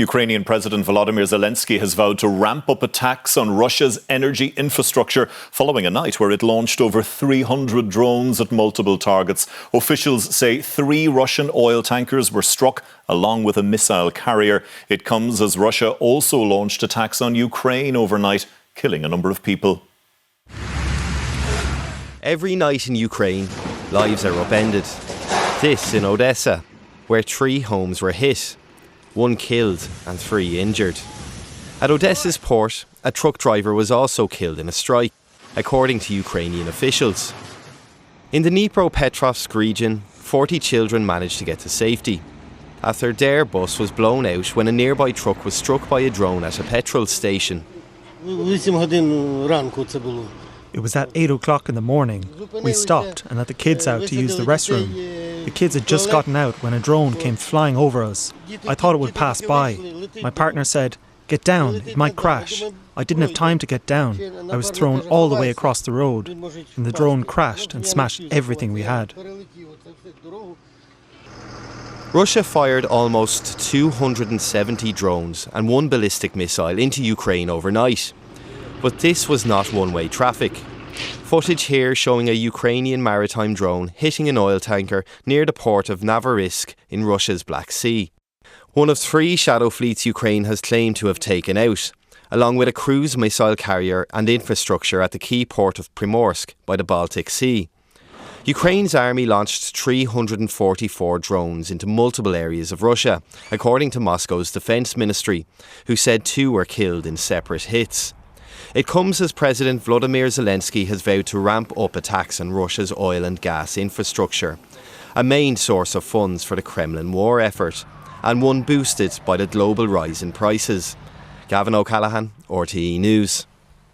Ukrainian President Volodymyr Zelensky has vowed to ramp up attacks on Russia's energy infrastructure following a night where it launched over 300 drones at multiple targets. Officials say 3 Russian oil tankers were struck along with a missile carrier. It comes as Russia also launched attacks on Ukraine overnight, killing a number of people. Every night in Ukraine, lives are upended. This in Odessa, where 3 homes were hit. 1 killed and 3 injured. At Odessa's port, a truck driver was also killed in a strike, according to Ukrainian officials. In the Dnipropetrovsk region, 40 children managed to get to safety after their bus was blown out when a nearby truck was struck by a drone at a petrol station. It was at 8 o'clock in the morning. We stopped and let the kids out to use the restroom. The kids had just gotten out when a drone came flying over us. I thought it would pass by. My partner said, "Get down, it might crash." I didn't have time to get down. I was thrown all the way across the road, and the drone crashed and smashed everything we had. Russia fired almost 270 drones and 1 ballistic missile into Ukraine overnight. But this was not one-way traffic. Footage here showing a Ukrainian maritime drone hitting an oil tanker near the port of Novorossiysk in Russia's Black Sea. One of 3 shadow fleets Ukraine has claimed to have taken out, along with a cruise missile carrier and infrastructure at the key port of Primorsk by the Baltic Sea. Ukraine's army launched 344 drones into multiple areas of Russia, according to Moscow's defence ministry, who said 2 were killed in separate hits. It comes as President Volodymyr Zelensky has vowed to ramp up attacks on Russia's oil and gas infrastructure, a main source of funds for the Kremlin war effort, and one boosted by the global rise in prices. Gavin O'Callaghan, RTE News.